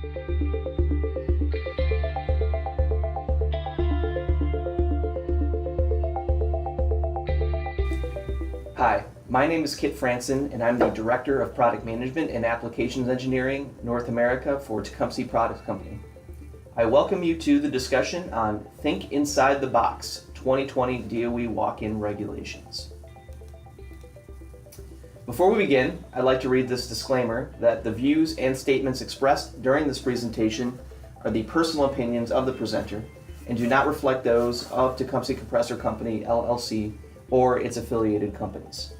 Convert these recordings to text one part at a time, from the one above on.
Hi, my name is Kit Franson, and I'm the Director of Product Management and Applications Engineering, North America for Tecumseh Product Company. I welcome you to the discussion on Think Inside the Box 2020 DOE Walk-in Regulations. Before we begin, I'd like to read this disclaimer that the views and statements expressed during this presentation are the personal opinions of the presenter and do not reflect those of Tecumseh Compressor Company, LLC, or its affiliated companies.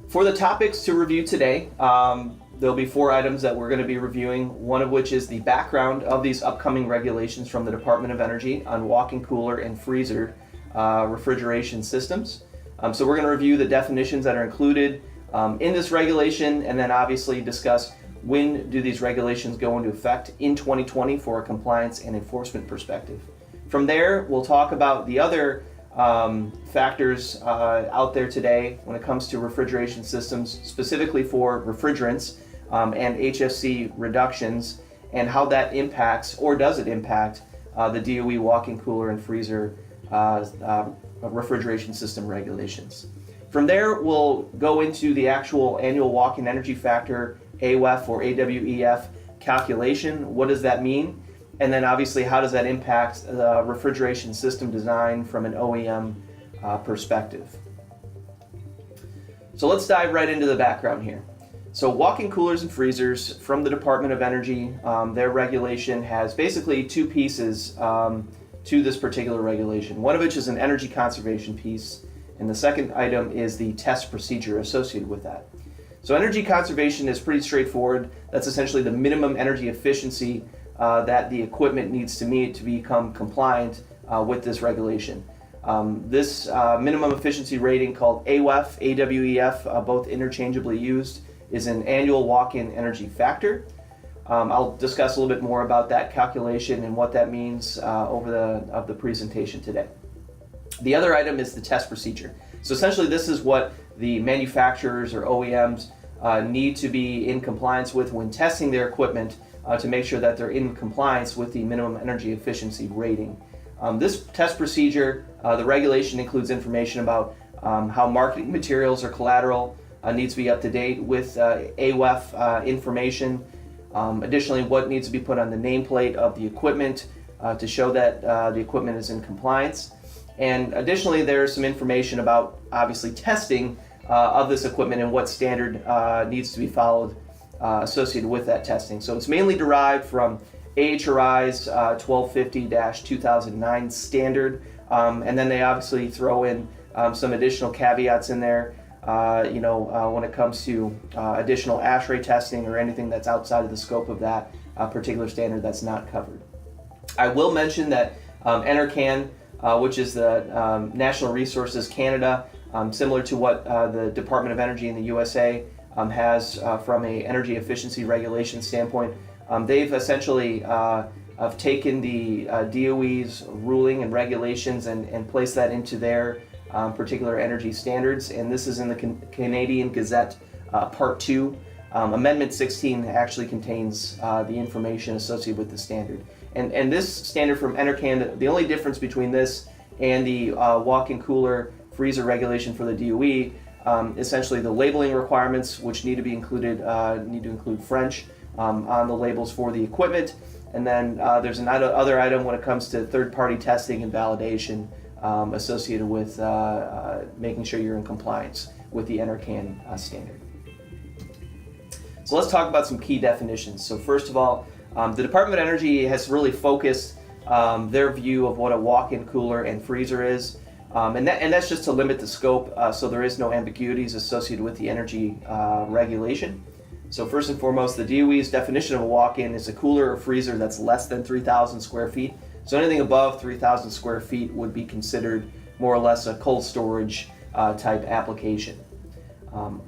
For the topics to review today, there'll be 4 items that we're going to be reviewing, one of which is the background of these upcoming regulations from the Department of Energy on walk-in cooler and freezer refrigeration systems. So we're going to review the definitions that are included in this regulation, and then obviously discuss when do these regulations go into effect in 2020 for a compliance and enforcement perspective. From there, we'll talk about the other factors out there today when it comes to refrigeration systems, specifically for refrigerants and HFC reductions, and how that impacts, or does it impact, the DOE walk-in cooler and freezer refrigeration system regulations. From there, we'll go into the actual annual walk-in energy factor, AWEF or AWEF calculation. What does that mean? And then obviously, how does that impact the refrigeration system design from an OEM perspective? So let's dive right into the background here. So walk-in coolers and freezers from the Department of Energy, their regulation has basically 2 pieces to this particular regulation. One of which is an energy conservation piece, and the second item is the test procedure associated with that. So energy conservation is pretty straightforward. That's essentially the minimum energy efficiency that the equipment needs to meet to become compliant with this regulation. This minimum efficiency rating called AWEF, AWEF, both interchangeably used, is an annual walk-in energy factor. I'll discuss a little bit more about that calculation and what that means over the presentation today. The other item is the test procedure. So essentially this is what the manufacturers or OEMs need to be in compliance with when testing their equipment to make sure that they're in compliance with the minimum energy efficiency rating. This test procedure, the regulation includes information about how marketing materials or collateral needs to be up to date with AWEF information. Additionally, what needs to be put on the nameplate of the equipment to show that the equipment is in compliance. And additionally, there's some information about obviously testing of this equipment and what standard needs to be followed associated with that testing. So it's mainly derived from AHRI's 1250-2009 standard, and then they obviously throw in some additional caveats in there, when it comes to additional ASHRAE testing or anything that's outside of the scope of that particular standard that's not covered. I will mention that NRCan, which is the National Resources Canada, similar to what the Department of Energy in the USA has from a energy efficiency regulation standpoint. They've essentially have taken the DOE's ruling and regulations and placed that into their particular energy standards, and this is in the Canadian Gazette Part 2. Amendment 16 actually contains the information associated with the standard. And this standard from NRCan, the only difference between this and the walk-in cooler freezer regulation for the DOE, essentially the labeling requirements, which need to be included, need to include French on the labels for the equipment. And then there's another item when it comes to third-party testing and validation associated with making sure you're in compliance with the NRCan standard. So let's talk about some key definitions. So first of all, the Department of Energy has really focused their view of what a walk-in cooler and freezer is. And that's just to limit the scope, so there is no ambiguities associated with the energy regulation. So first and foremost, the DOE's definition of a walk-in is a cooler or freezer that's less than 3,000 square feet. So anything above 3,000 square feet would be considered more or less a cold storage type application.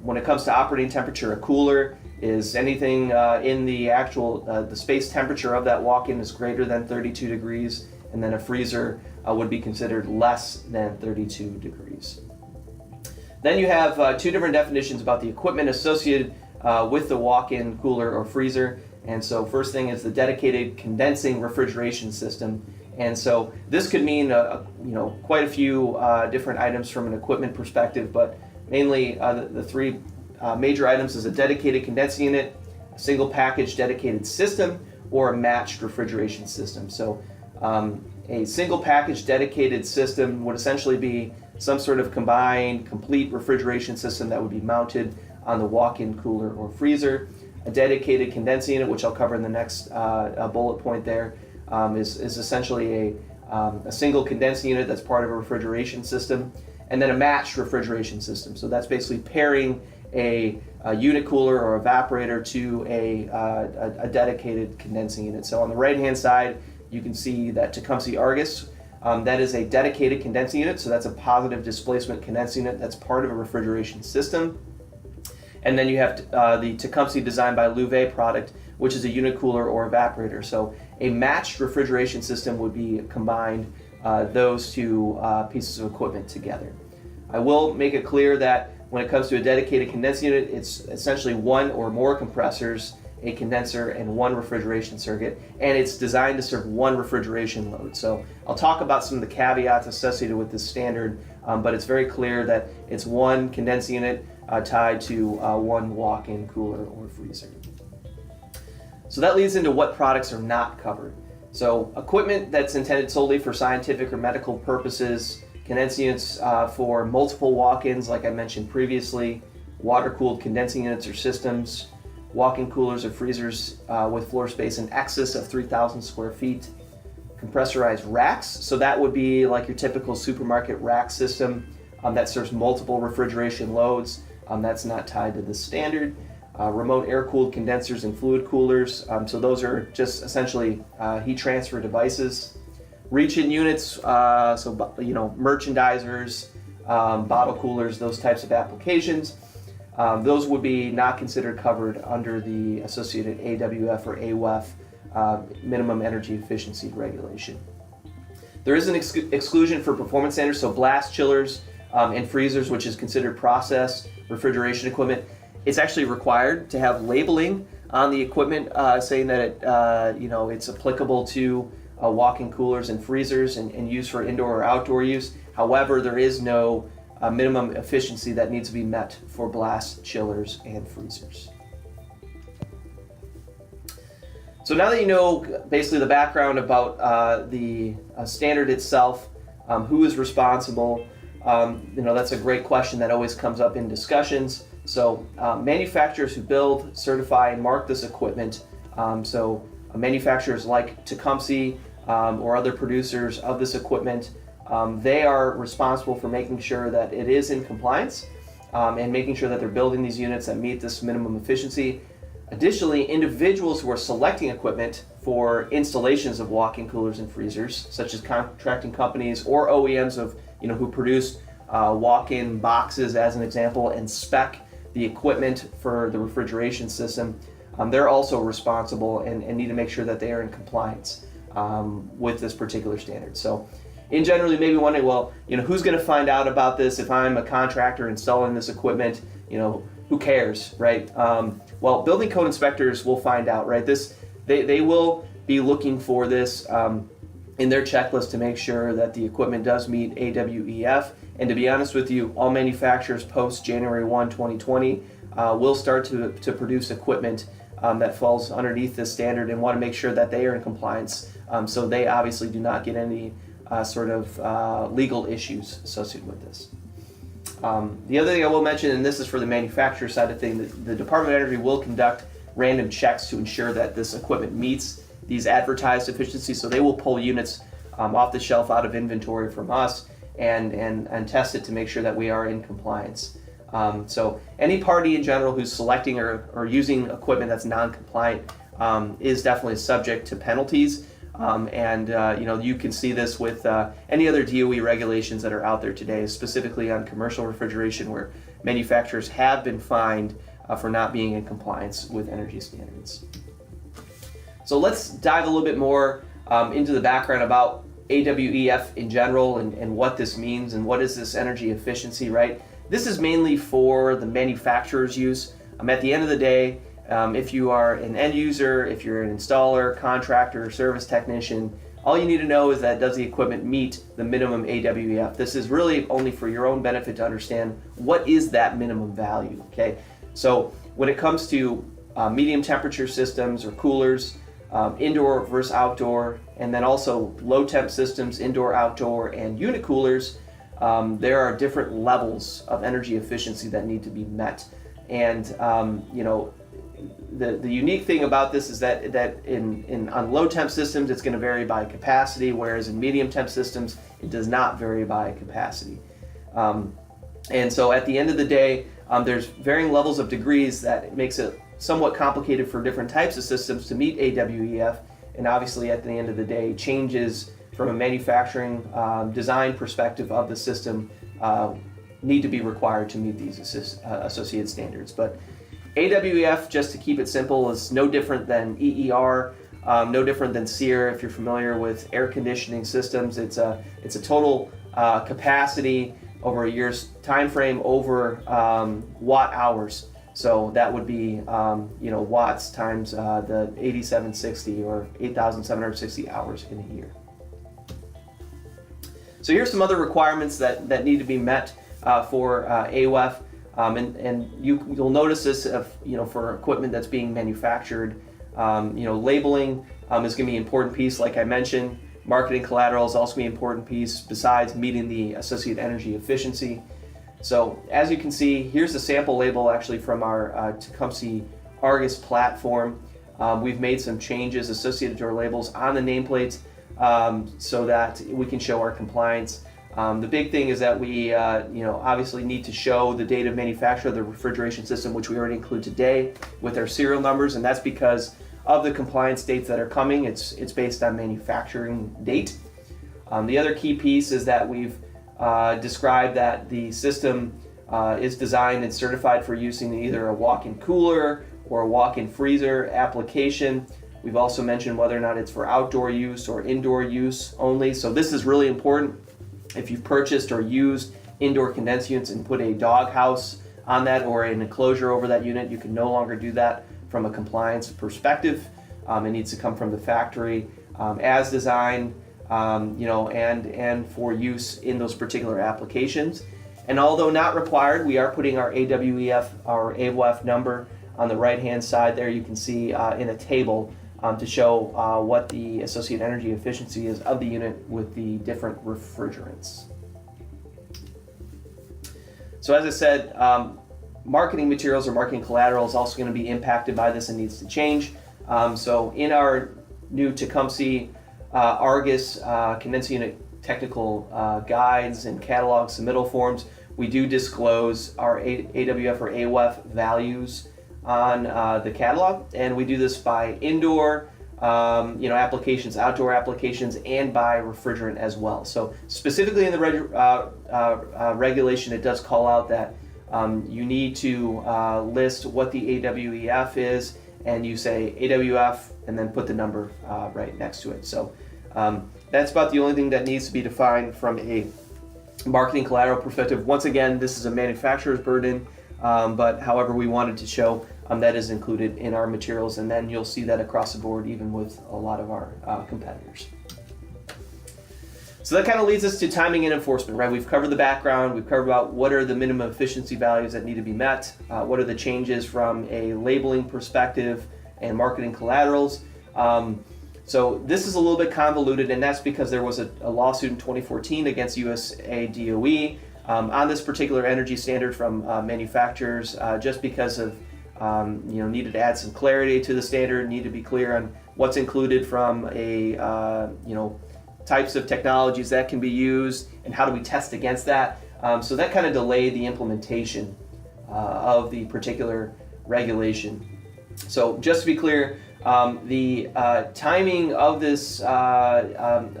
When it comes to operating temperature, a cooler is anything in the actual the space temperature of that walk-in is greater than 32 degrees, and then a freezer would be considered less than 32 degrees. Then you have 2 different definitions about the equipment associated with the walk-in cooler or freezer. And so first thing is the dedicated condensing refrigeration system. And so this could mean quite a few different items from an equipment perspective, but mainly the three major items is a dedicated condensing unit, a single package dedicated system, or a matched refrigeration system. So a single package dedicated system would essentially be some sort of combined complete refrigeration system that would be mounted on the walk-in cooler or freezer. A dedicated condensing unit, which I'll cover in the next bullet point there, is essentially a single condensing unit that's part of a refrigeration system, and then a matched refrigeration system. So that's basically pairing a unit cooler or evaporator to a dedicated condensing unit. So on the right-hand side, you can see that Tecumseh Argus, that is a dedicated condensing unit, so that's a positive displacement condensing unit that's part of a refrigeration system. And then you have the Tecumseh designed by Louvet product, which is a unit cooler or evaporator. So a matched refrigeration system would be combined those two pieces of equipment together. I will make it clear that when it comes to a dedicated condensing unit, it's essentially one or more compressors, a condenser, and one refrigeration circuit, and it's designed to serve one refrigeration load. So I'll talk about some of the caveats associated with this standard, but it's very clear that it's one condensing unit tied to one walk-in cooler or freezer. So that leads into what products are not covered. So equipment that's intended solely for scientific or medical purposes, condensing units for multiple walk-ins, like I mentioned previously, water-cooled condensing units or systems, walk-in coolers or freezers with floor space in excess of 3,000 square feet, compressorized racks. So that would be like your typical supermarket rack system that serves multiple refrigeration loads. That's not tied to the standard. Remote air-cooled condensers and fluid coolers. So those are just essentially heat transfer devices. Reach-in units, so merchandisers, bottle coolers, those types of applications. Those would be not considered covered under the associated AWF or AWEF minimum energy efficiency regulation. There is an exclusion for performance standards, so blast chillers and freezers, which is considered process refrigeration equipment. It's actually required to have labeling on the equipment saying that it's applicable to walk-in coolers and freezers and used for indoor or outdoor use. However, there is no minimum efficiency that needs to be met for blast chillers and freezers. So now that you know basically the background about the standard itself, who is responsible, that's a great question that always comes up in discussions. So manufacturers who build, certify, and mark this equipment, manufacturers like Tecumseh or other producers of this equipment, they are responsible for making sure that it is in compliance and making sure that they're building these units that meet this minimum efficiency. Additionally, individuals who are selecting equipment for installations of walk-in coolers and freezers, such as contracting companies or OEMs who produce walk-in boxes, as an example, and spec the equipment for the refrigeration system, they're also responsible and need to make sure that they are in compliance with this particular standard. So in general, you may be wondering, who's going to find out about this if I'm a contractor installing this equipment? Who cares, right? Building code inspectors will find out, right? They will be looking for this in their checklist to make sure that the equipment does meet AWEF. And to be honest with you, all manufacturers post January 1, 2020 will start to produce equipment that falls underneath this standard and want to make sure that they are in compliance. So they obviously do not get any legal issues associated with this. The other thing I will mention, and this is for the manufacturer side of things, the Department of Energy will conduct random checks to ensure that this equipment meets these advertised efficiencies. So they will pull units off the shelf out of inventory from us and test it to make sure that we are in compliance. So any party in general who's selecting or using equipment that's non-compliant is definitely subject to penalties. You can see this with any other DOE regulations that are out there today, specifically on commercial refrigeration, where manufacturers have been fined for not being in compliance with energy standards. So let's dive a little bit more into the background about AWEF in general and what this means and what is this energy efficiency, right? This is mainly for the manufacturer's use At the end of the day, if you are an end user, if you're an installer, contractor, service technician, all you need to know is that does the equipment meet the minimum AWEF? This is really only for your own benefit to understand what is that minimum value, okay? So when it comes to medium temperature systems or coolers, indoor versus outdoor, and then also low temp systems, indoor, outdoor, and unit coolers, there are different levels of energy efficiency that need to be met. And the unique thing about this is that on low temp systems it's going to vary by capacity, whereas in medium temp systems it does not vary by capacity. And so at the end of the day, there's varying levels of degrees that makes it somewhat complicated for different types of systems to meet AWEF, and obviously at the end of the day, changes from a manufacturing design perspective of the system need to be required to meet these associated standards. But AWEF, just to keep it simple, is no different than EER, no different than SEER. If you're familiar with air conditioning systems, it's a total capacity over a year's time frame over watt hours. So that would be watts times the 8760 or 8,760 hours in a year. So here's some other requirements that need to be met for AWEF. And you'll notice this for equipment that's being manufactured. Labeling is going to be an important piece, like I mentioned. Marketing collateral is also going to be an important piece besides meeting the associated energy efficiency. So as you can see, here's the sample label actually from our Tecumseh Argus platform. We've made some changes associated to our labels on the nameplates so that we can show our compliance. The big thing is that we obviously need to show the date of manufacture of the refrigeration system, which we already include today with our serial numbers, and that's because of the compliance dates that are coming. It's based on manufacturing date. The other key piece is that we've described that the system is designed and certified for using either a walk-in cooler or a walk-in freezer application. We've also mentioned whether or not it's for outdoor use or indoor use only. So this is really important. If you've purchased or used indoor condensed units and put a dog house on that or an enclosure over that unit, you can no longer do that from a compliance perspective. It needs to come from the factory as designed, and for use in those particular applications. And although not required, we are putting our AWEF, our AWEF number on the right-hand side there. You can see in a table to show what the associated energy efficiency is of the unit with the different refrigerants. So as I said, marketing materials or marketing collateral is also going to be impacted by this and needs to change. So in our new Tecumseh Argus condensing unit technical guides and catalog submittal forms, we do disclose our AWF or AWEF values on the catalog, and we do this by indoor applications, outdoor applications, and by refrigerant as well. So specifically in the regulation, it does call out that you need to list what the AWEF is, and you say AWF and then put the number right next to it. So that's about the only thing that needs to be defined from a marketing collateral perspective. Once again, this is a manufacturer's burden, but however we wanted to show that is included in our materials, and then you'll see that across the board even with a lot of our competitors. So that kind of leads us to timing and enforcement, right? We've covered the background, we've covered about what are the minimum efficiency values that need to be met, what are the changes from a labeling perspective and marketing collaterals. So this is a little bit convoluted, and that's because there was a lawsuit in 2014 against USA DOE on this particular energy standard from manufacturers, just because of needed to add some clarity to the standard, need to be clear on what's included from a types of technologies that can be used and how do we test against that. So that kind of delayed the implementation of the particular regulation. So just to be clear, the timing of this, of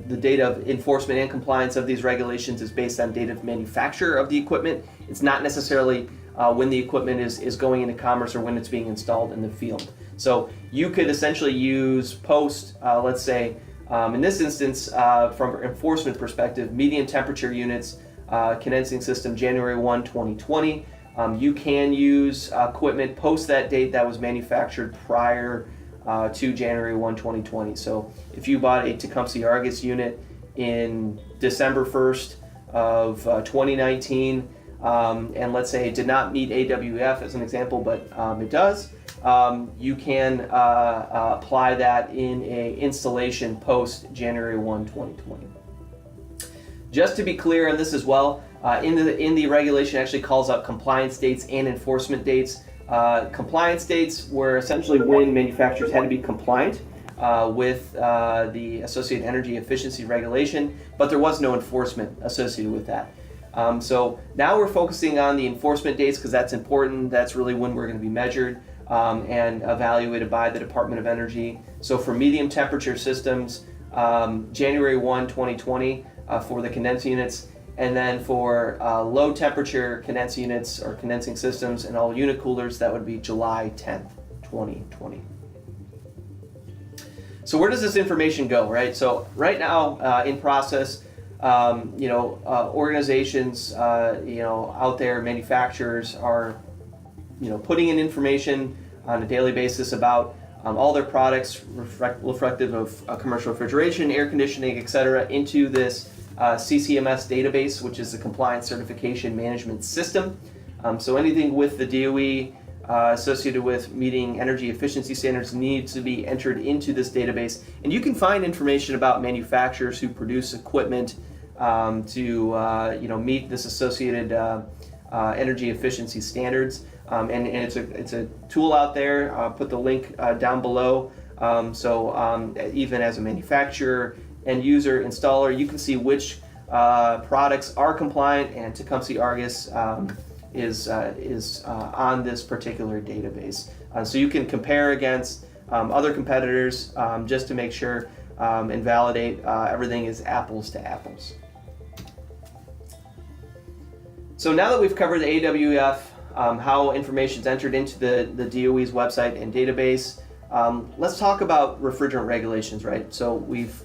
the date of enforcement and compliance of these regulations is based on date of manufacture of the equipment. It's not necessarily when the equipment is going into commerce or when it's being installed in the field. So you could essentially use post, let's say, in this instance, from an enforcement perspective, medium temperature units, condensing system January 1, 2020. You can use equipment post that date that was manufactured prior to January 1, 2020. So if you bought a Tecumseh Argus unit in December 1st of 2019, and let's say it did not meet AWF as an example, but it does, you can apply that in a installation post January 1, 2020. Just to be clear on this as well, in the regulation actually calls out compliance dates and enforcement dates. Compliance dates were essentially when manufacturers had to be compliant with the Associated Energy Efficiency Regulation, but there was no enforcement associated with that. So now we're focusing on the enforcement dates because that's important. That's really when we're going to be measured and evaluated by the Department of Energy. So for medium temperature systems, January 1, 2020 for the condensing units, and then for low temperature condensing units or condensing systems and all unit coolers, that would be July 10th, 2020. So where does this information go, right? So right now in process, organizations, out there, manufacturers are, putting in information on a daily basis about all their products reflective of commercial refrigeration, air conditioning, etc., into this CCMS database, which is the Compliance Certification Management System. So anything with the DOE associated with meeting energy efficiency standards needs to be entered into this database. And you can find information about manufacturers who produce equipment to meet this associated energy efficiency standards. And it's a tool out there. Put the link down below. So even as a manufacturer, end user, installer, you can see which products are compliant, and Tecumseh Argus is on this particular database. So you can compare against other competitors just to make sure and validate everything is apples to apples. So now that we've covered the AWF, how information is entered into the DOE's website and database, let's talk about refrigerant regulations, right? So we've,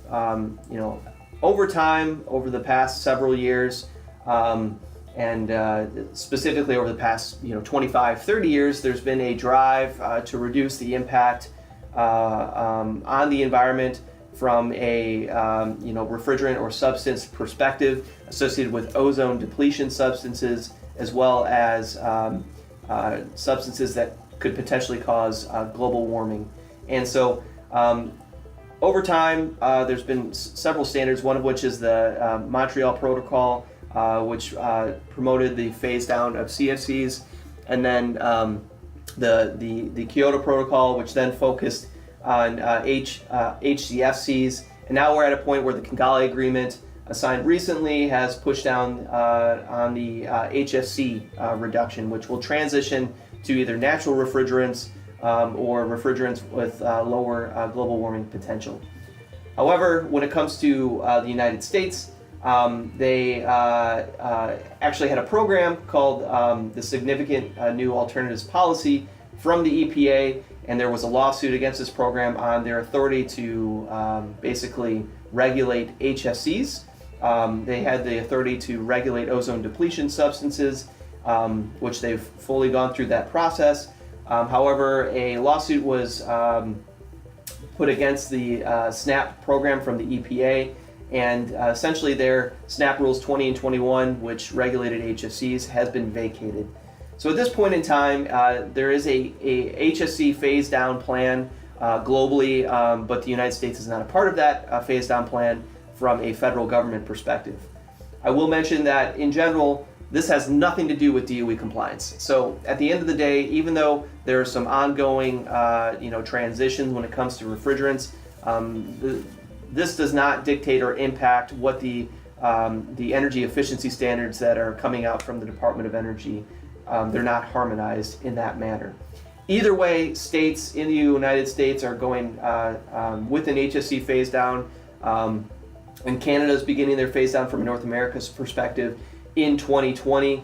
over time, over the past several years, and specifically over the past 25, 30 years, there's been a drive to reduce the impact on the environment from a refrigerant or substance perspective associated with ozone depletion substances, as well as substances that could potentially cause global warming. And so over time, there's been several standards, one of which is the Montreal Protocol, which promoted the phase down of CFCs, and then the Kyoto Protocol, which then focused on HCFCs. And now we're at a point where the Kigali Agreement, signed recently, has pushed down on the HFC reduction, which will transition to either natural refrigerants or refrigerants with lower global warming potential. However, when it comes to the United States, they actually had a program called the Significant New Alternatives Policy from the EPA, and there was a lawsuit against this program on their authority to basically regulate HFCs. They had the authority to regulate ozone depletion substances, which they've fully gone through that process. However, a lawsuit was put against the SNAP program from the EPA, and essentially their SNAP rules 20 and 21, which regulated HFCs, has been vacated. So at this point in time, there is a HFC phase down plan globally, but the United States is not a part of that phase down plan from a federal government perspective. I will mention that in general, this has nothing to do with DOE compliance. So at the end of the day, even though there are some ongoing transitions when it comes to refrigerants, this does not dictate or impact what the energy efficiency standards that are coming out from the Department of Energy. They're not harmonized in that manner. Either way, states in the United States are going with an HFC phase down, and Canada is beginning their phase down from a North America's perspective in 2020.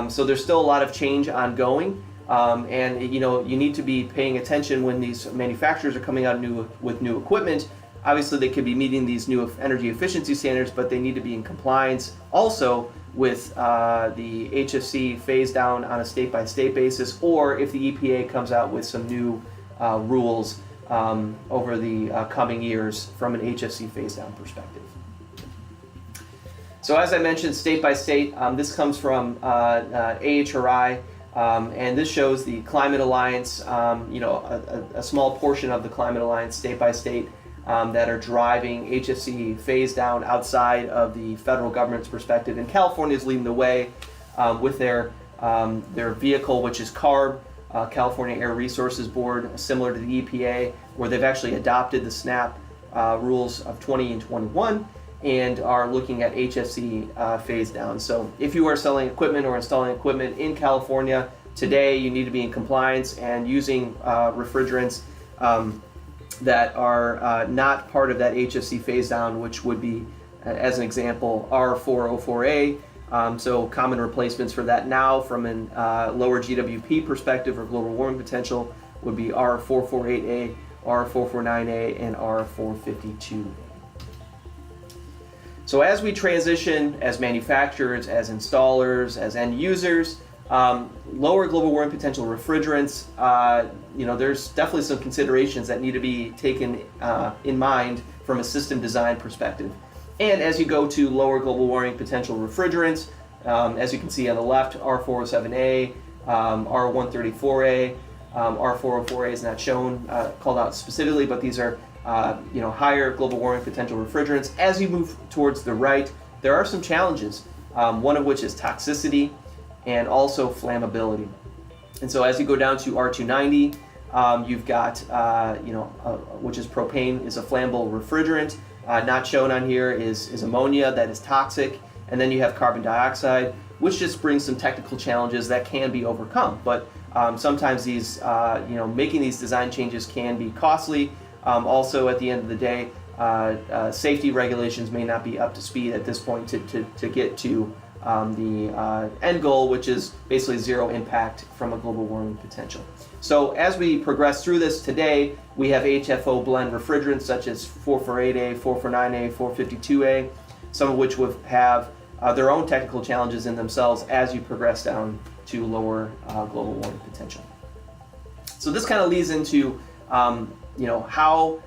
So there's still a lot of change ongoing, and you need to be paying attention when these manufacturers are coming out with new equipment obviously they could be meeting these new energy efficiency standards, but they need to be in compliance also with the HFC phase down on a state-by-state basis, or if the EPA comes out with some new rules over the coming years from an HFC phase down perspective. So as I mentioned, state by state, this comes from AHRI, and this shows the Climate Alliance, a small portion of the Climate Alliance state by state that are driving HFC phase down outside of the federal government's perspective. And California is leading the way with their vehicle, which is CARB, California Air Resources Board, similar to the EPA, where they've actually adopted the SNAP rules of 20 and 21 and are looking at HFC phase down. So if you are selling equipment or installing equipment in California today, you need to be in compliance and using refrigerants that are not part of that HFC phase down, which would be, as an example, R404A. So common replacements for that now from a lower GWP perspective or global warming potential would be R448A, R449A, and R452A. So as we transition as manufacturers, as installers, as end users, lower global warming potential refrigerants, there's definitely some considerations that need to be taken in mind from a system design perspective. And as you go to lower global warming potential refrigerants, as you can see on the left, R407A, R134A, R404A is not shown, called out specifically, but these are higher global warming potential refrigerants. As you move towards the right, there are some challenges, one of which is toxicity and also flammability. And so as you go down to R290, you've got, which is propane, is a flammable refrigerant. Not shown on here is ammonia, that is toxic. And then you have carbon dioxide, which just brings some technical challenges that can be overcome. But sometimes these, making these design changes can be costly. Also, at the end of the day, safety regulations may not be up to speed at this point to get to the end goal, which is basically zero impact from a global warming potential. So as we progress through this today, we have HFO blend refrigerants such as 448A, 449A, 452A, some of which would have their own technical challenges in themselves as you progress down to lower global warming potential. So this kind of leads into how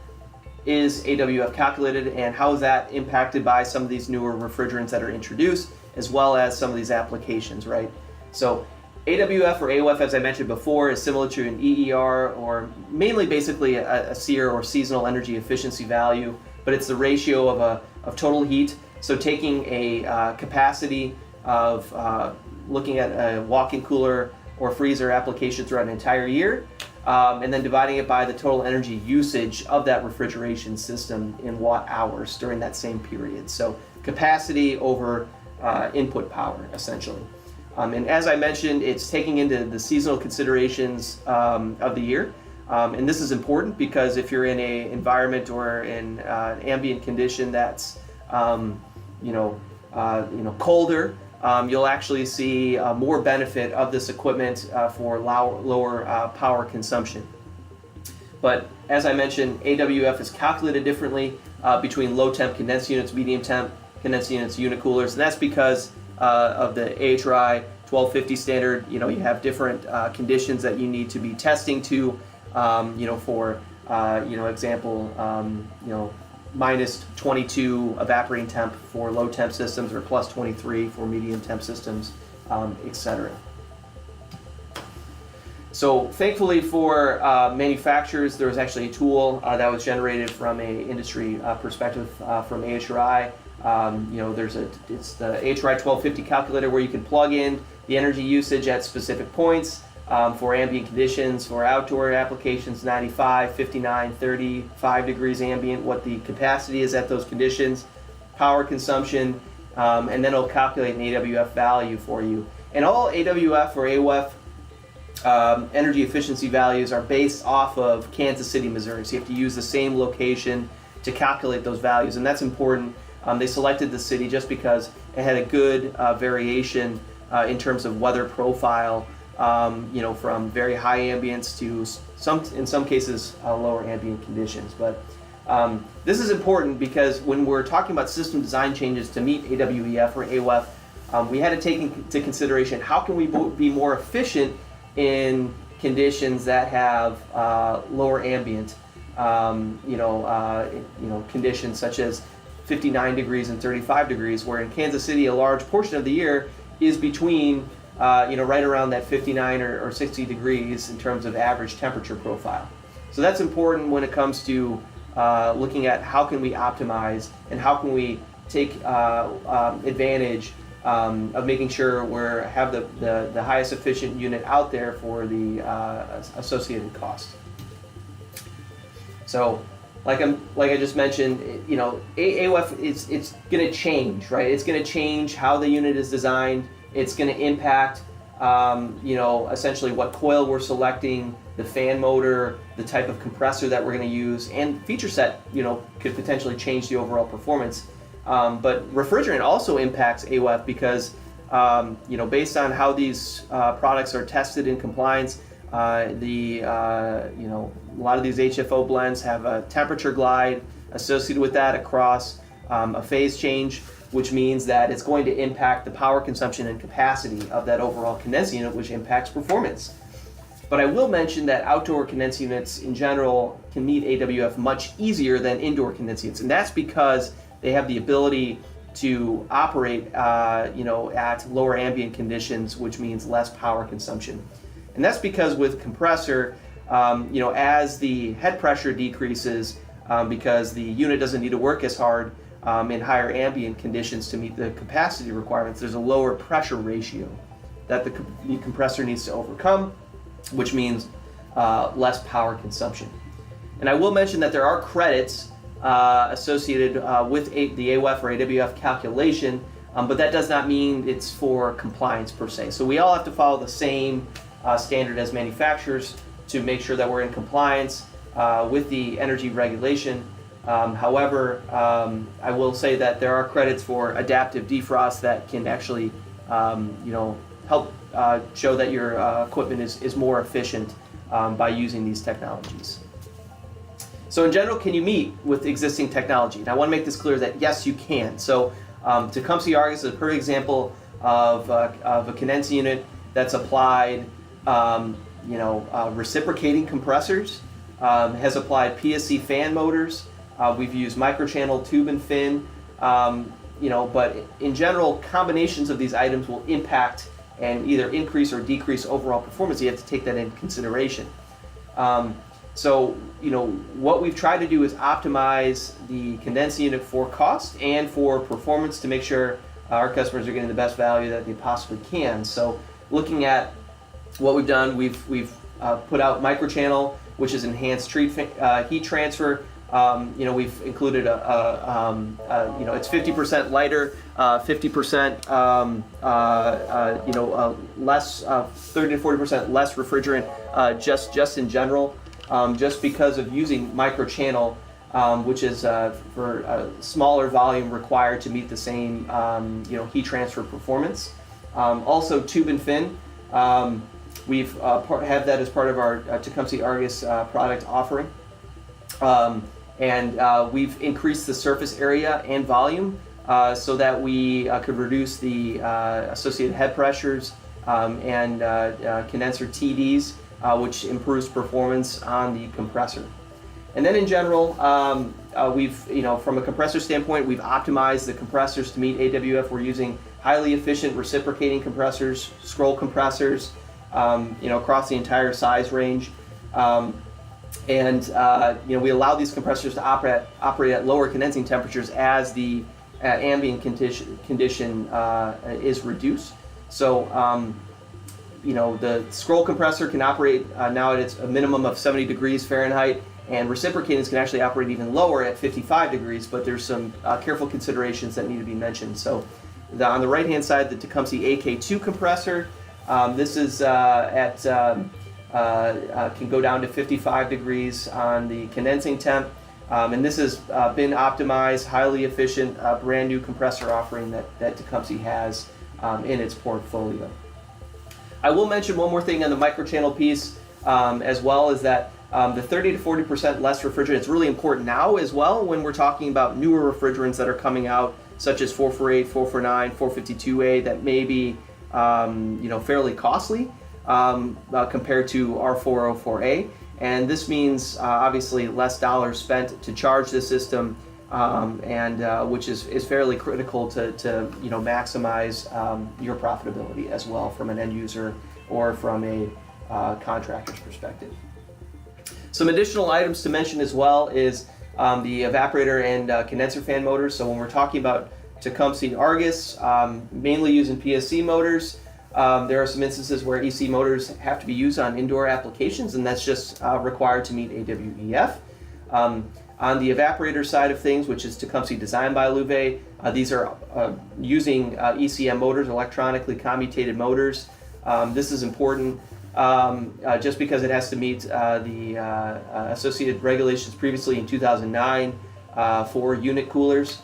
is AWF calculated and how is that impacted by some of these newer refrigerants that are introduced, as well as some of these applications, right? So AWF or AOF, as I mentioned before, is similar to an EER, or mainly basically a SEER or seasonal energy efficiency value, but it's the ratio of total heat. So taking a capacity of looking at a walk-in cooler or freezer application throughout an entire year, and then dividing it by the total energy usage of that refrigeration system in watt hours during that same period. So capacity over input power, essentially. And as I mentioned, it's taking into the seasonal considerations of the year. And this is important because if you're in an environment or in an ambient condition that's colder, you'll actually see more benefit of this equipment for lower power consumption. But as I mentioned, AWF is calculated differently between low temp condensed units, medium temp condensed units, unicoolers, and that's because of the AHRI 1250 standard. You have different conditions that you need to be testing to, for example, minus 22 evaporating temp for low temp systems or plus 23 for medium temp systems, etc. So thankfully for manufacturers, there was actually a tool that was generated from an industry perspective from AHRI. It's the AHRI 1250 calculator where you can plug in the energy usage at specific points for ambient conditions, for outdoor applications, 95, 59, 35 degrees ambient, what the capacity is at those conditions, power consumption, and then it'll calculate an AWF value for you. And all AWF or AOF energy efficiency values are based off of Kansas City, Missouri. So you have to use the same location to calculate those values, and that's important. They selected the city just because it had a good variation in terms of weather profile, from very high ambience to in some cases lower ambient conditions. But This is important because when we're talking about system design changes to meet AWEF or AWEF, we had to take into consideration how can we be more efficient in conditions that have lower ambient, conditions such as 59 degrees and 35 degrees, where in Kansas City a large portion of the year is between right around that 59 or 60 degrees in terms of average temperature profile. So that's important when it comes to looking at how can we optimize and how can we take advantage of making sure we have the highest efficient unit out there for the associated cost. So, like I just mentioned, AWEF it's going to change, right? It's going to change how the unit is designed. It's going to impact, essentially what coil we're selecting, the fan motor, the type of compressor that we're going to use, and feature set, could potentially change the overall performance. But refrigerant also impacts AWEF because, based on how these products are tested in compliance, a lot of these HFO blends have a temperature glide associated with that across a phase change, which means that it's going to impact the power consumption and capacity of that overall condensing unit, which impacts performance. But I will mention that outdoor condensing units in general can meet AWF much easier than indoor condensing units, and that's because they have the ability to operate at lower ambient conditions, which means less power consumption. And that's because with compressor, as the head pressure decreases, because the unit doesn't need to work as hard in higher ambient conditions to meet the capacity requirements, there's a lower pressure ratio that the compressor needs to overcome, which means less power consumption. And I will mention that there are credits associated with the AWEF or AWF calculation, but that does not mean it's for compliance per se. So we all have to follow the same standard as manufacturers to make sure that we're in compliance with the energy regulation. However, I will say that there are credits for adaptive defrost that can actually help show that your equipment is more efficient by using these technologies. So in general, can you meet with existing technology? And I want to make this clear that yes, you can. So Tecumseh Argus is a perfect example of a condensing unit that's applied reciprocating compressors, has applied PSC fan motors. We've used microchannel tube and fin, but in general, combinations of these items will impact and either increase or decrease overall performance. You have to take that into consideration. What we've tried to do is optimize the condensing unit for cost and for performance to make sure our customers are getting the best value that they possibly can. So looking at what we've done, we've put out microchannel, which is enhanced heat transfer. We've included it's 50% lighter, 50% less, 30 to 40% less refrigerant, just in general, just because of using microchannel, which is for a smaller volume required to meet the same heat transfer performance. Also tube and fin. We've have that as part of our Tecumseh Argus product offering. We've increased the surface area and volume so that we could reduce the associated head pressures and condenser TDs, which improves performance on the compressor. And then in general, we've, from a compressor standpoint, we've optimized the compressors to meet AWF. We're using highly efficient reciprocating compressors, scroll compressors, across the entire size range. We allow these compressors to operate at lower condensing temperatures as the ambient condition is reduced. So, the scroll compressor can operate now at a minimum of 70 degrees Fahrenheit, and reciprocators can actually operate even lower at 55 degrees, but there's some careful considerations that need to be mentioned. So, on the right-hand side, the Tecumseh AK2 compressor, this is can go down to 55 degrees on the condensing temp, and this has been optimized, highly efficient, brand new compressor offering that Tecumseh has in its portfolio. I will mention one more thing on the microchannel piece, as well, is that The 30 to 40% less refrigerant is really important now as well when we're talking about newer refrigerants that are coming out, such as 448, 449, 452A, that may be fairly costly compared to R404A. And this means obviously less dollars spent to charge the system, which is fairly critical to maximize your profitability as well from an end user or from a contractor's perspective. Some additional items to mention as well is the evaporator and condenser fan motors. So when we're talking about Tecumseh Argus, mainly using PSC motors, there are some instances where EC motors have to be used on indoor applications, and that's just required to meet AWEF. On the evaporator side of things, which is Tecumseh designed by Louvet, these are using ECM motors, electronically commutated motors. This is important just because it has to meet the associated regulations previously in 2009 for unit coolers.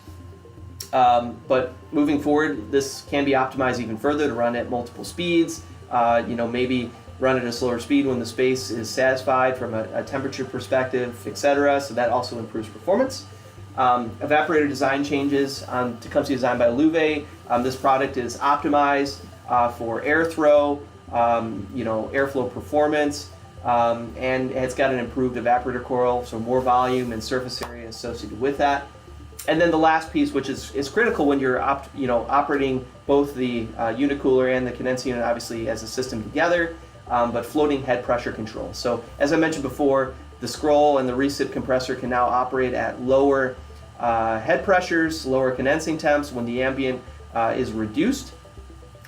But moving forward, this can be optimized even further to run at multiple speeds, maybe run at a slower speed when the space is satisfied from a temperature perspective, etc. So that also improves performance. Evaporator design changes on Tecumseh designed by Louvet. This product is optimized for airflow, airflow performance, and it's got an improved evaporator coil, so more volume and surface area associated with that. And then the last piece, which is critical when you're operating both the unit cooler and the condensing unit, obviously as a system together, but floating head pressure control. So as I mentioned before, the scroll and the recip compressor can now operate at lower head pressures, lower condensing temps when the ambient is reduced.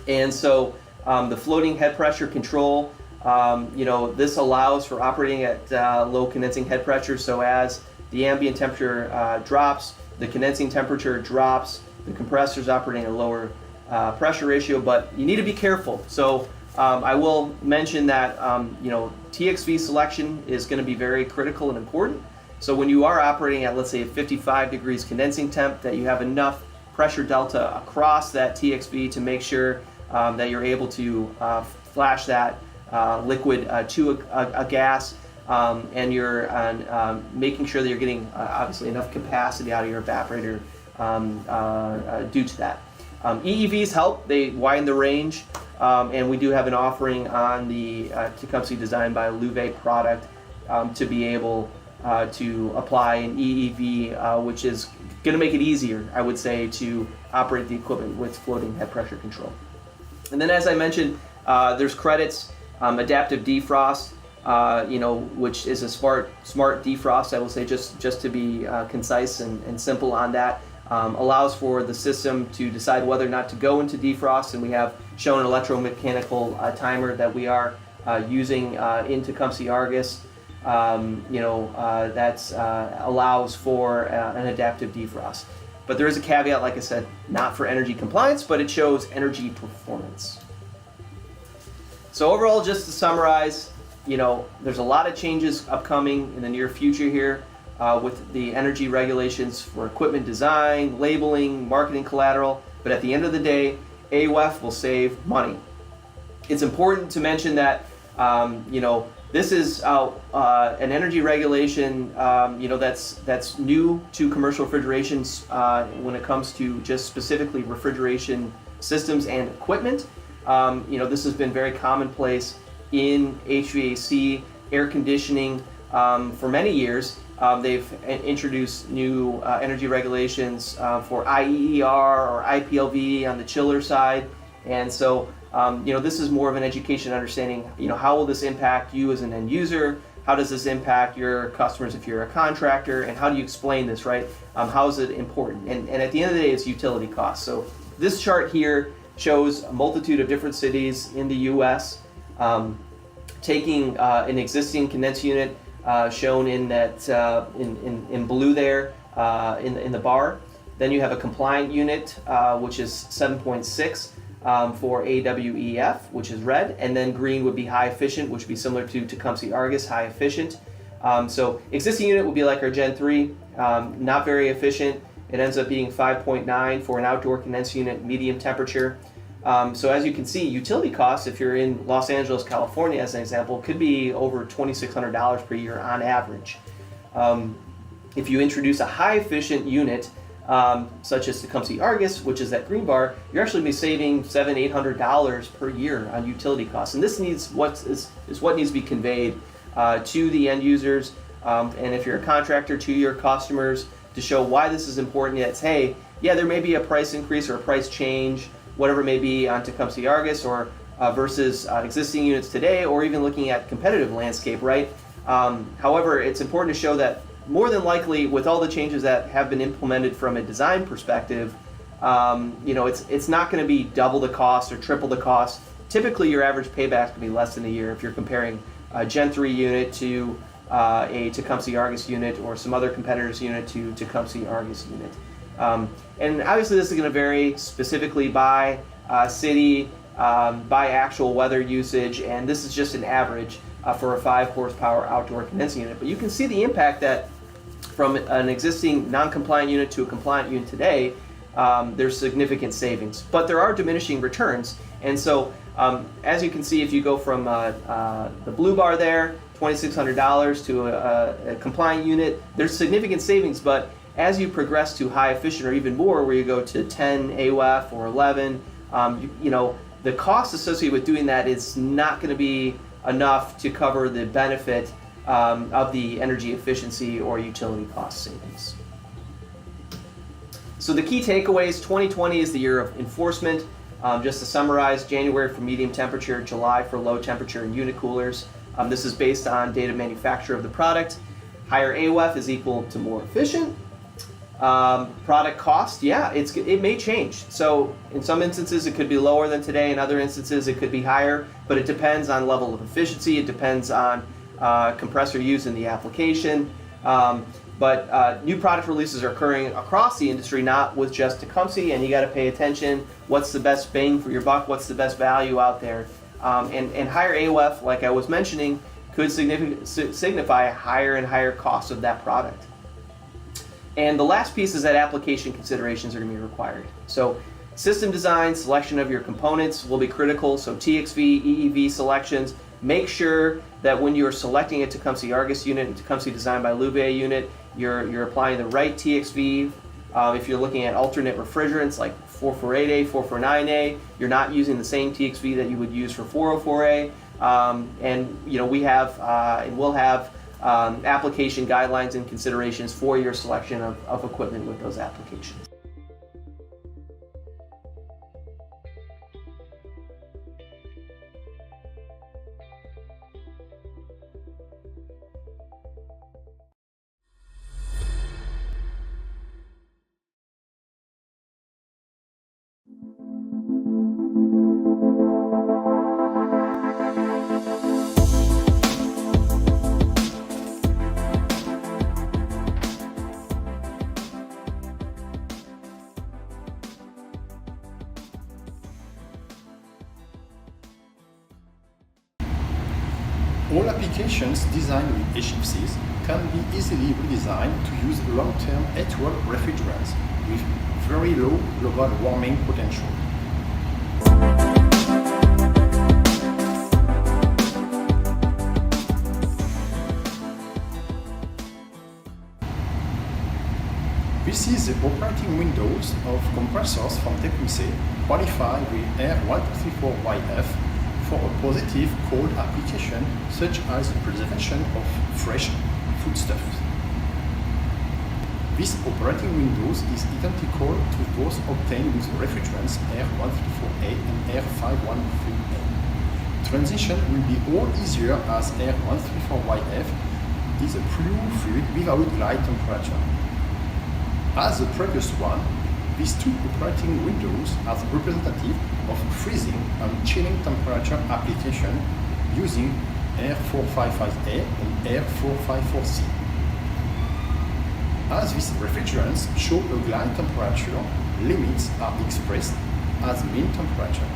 And so the floating head pressure control, this allows for operating at low condensing head pressure. So as the ambient temperature drops, the condensing temperature drops, the compressor is operating at a lower pressure ratio, but you need to be careful. So I will mention that TXV selection is going to be very critical and important. So when you are operating at, let's say, 55 degrees condensing temp, that you have enough pressure delta across that TXV to make sure that you're able to flash that liquid to a gas, and you're making sure that you're getting obviously enough capacity out of your evaporator due to that. EEVs help, they widen the range, and we do have an offering on the Tecumseh designed by Louvet product to be able to apply an EEV, which is going to make it easier, I would say, to operate the equipment with floating head pressure control. And then, as I mentioned, there's credits, adaptive defrost, which is a smart defrost, I will say, just to be concise and simple on that. Allows for the system to decide whether or not to go into defrost, and we have shown an electromechanical timer that we are using in Tecumseh Argus. That allows for an adaptive defrost. But there is a caveat, like I said, not for energy compliance, but it shows energy performance. So overall, just to summarize, there's a lot of changes upcoming in the near future here with the energy regulations for equipment design, labeling, marketing collateral. But at the end of the day, AWEF will save money. It's important to mention that, this is an energy regulation, that's new to commercial refrigeration when it comes to just specifically refrigeration systems and equipment. This has been very commonplace in HVAC, air conditioning for many years. They've introduced new energy regulations for IEER or IPLV on the chiller side, and so this is more of an education understanding. How will this impact you as an end user? How does this impact your customers if you're a contractor? And how do you explain this, right? How is it important? And at the end of the day, it's utility costs. So this chart here shows a multitude of different cities in the U.S. Taking an existing condenser unit shown in that in blue there in the bar. Then you have a compliant unit, which is 7.6. For AWEF, which is red, and then green would be high efficient, which would be similar to Tecumseh Argus, high efficient. So existing unit would be like our Gen 3, not very efficient. It ends up being 5.9 for an outdoor condenser unit, medium temperature. So as you can see, utility costs, if you're in Los Angeles, California, as an example, could be over $2,600 per year on average. If you introduce a high efficient unit, such as Tecumseh Argus, which is that green bar, you're actually be saving $700-800 per year on utility costs. And this needs what needs to be conveyed to the end users, and if you're a contractor, to your customers, to show why this is important. It's, hey, yeah, there may be a price increase or a price change, whatever it may be, on Tecumseh Argus or versus existing units today, or even looking at competitive landscape, right? However, it's important to show that more than likely, with all the changes that have been implemented from a design perspective, it's not going to be double the cost or triple the cost. Typically, your average payback can be less than a year if you're comparing a Gen 3 unit to a Tecumseh Argus unit, or some other competitor's unit to Tecumseh Argus unit. And obviously this is going to vary specifically by city, by actual weather usage, and this is just an average for a 5 horsepower outdoor condensing unit. But you can see the impact that from an existing non-compliant unit to a compliant unit today, there's significant savings. But there are diminishing returns, and so as you can see, if you go from the blue bar there, $2,600 to a compliant unit, there's significant savings. But as you progress to high efficient or even more, where you go to 10 AWF or 11, the cost associated with doing that is not going to be enough to cover the benefit of the energy efficiency or utility cost savings. So the key takeaways: 2020 is the year of enforcement. Just to summarize, January for medium temperature, July for low temperature and unit coolers. This is based on date of manufacture of the product. Higher AWF is equal to more efficient. Product cost, yeah, it may change. So in some instances it could be lower than today, in other instances it could be higher, but it depends on level of efficiency, it depends on compressor use in the application. But new product releases are occurring across the industry, not with just Tecumseh, and you got to pay attention. What's the best bang for your buck? What's the best value out there? And higher AOF, like I was mentioning, could signify a higher and higher cost of that product. And the last piece is that application considerations are going to be required. So system design, selection of your components will be critical. So TXV, EEV selections. Make sure that when you're selecting a Tecumseh Argus unit and Tecumseh Designed by Louvet unit, you're applying the right TXV. If you're looking at alternate refrigerants like 448A, 449A, you're not using the same TXV that you would use for 404A. And we have and will have application guidelines and considerations for your selection of equipment with those applications. All applications designed with HFCs can be easily redesigned to use long-term at-work refrigerants with very low global warming potential. This is the operating windows of compressors from Tecumseh qualified with R134YF for a positive cold application such as the preservation of fresh foodstuffs. This operating windows is identical to those obtained with the refrigerants R134A and R513A. Transition will be all easier as R134YF is a pure fluid without glide temperature. As the previous one, these two operating windows are representative of freezing and chilling temperature application using R455A and R454C. As these refrigerants show a glide temperature, limits are expressed as mean temperature.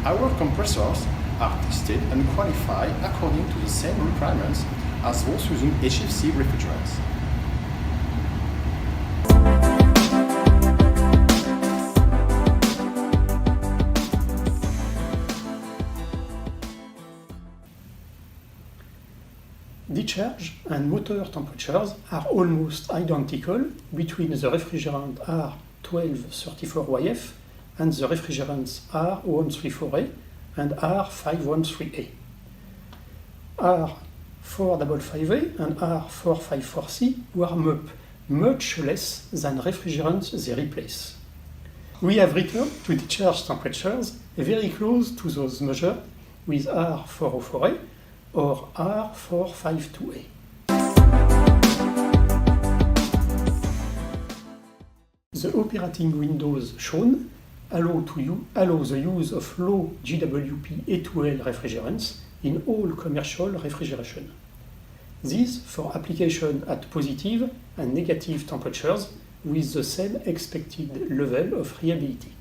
Our compressors are tested and qualified according to the same requirements as those using HFC refrigerants. discharge and motor temperatures are almost identical between the refrigerant R1234YF and the refrigerants R134A and R513A. R455A and R454C warm up much less than refrigerants they replace. We have returned to discharge temperatures very close to those measured with R404A or R452A. The operating windows shown allow the use of low GWP A2L refrigerants in all commercial refrigeration. These for application at positive and negative temperatures with the same expected level of reliability.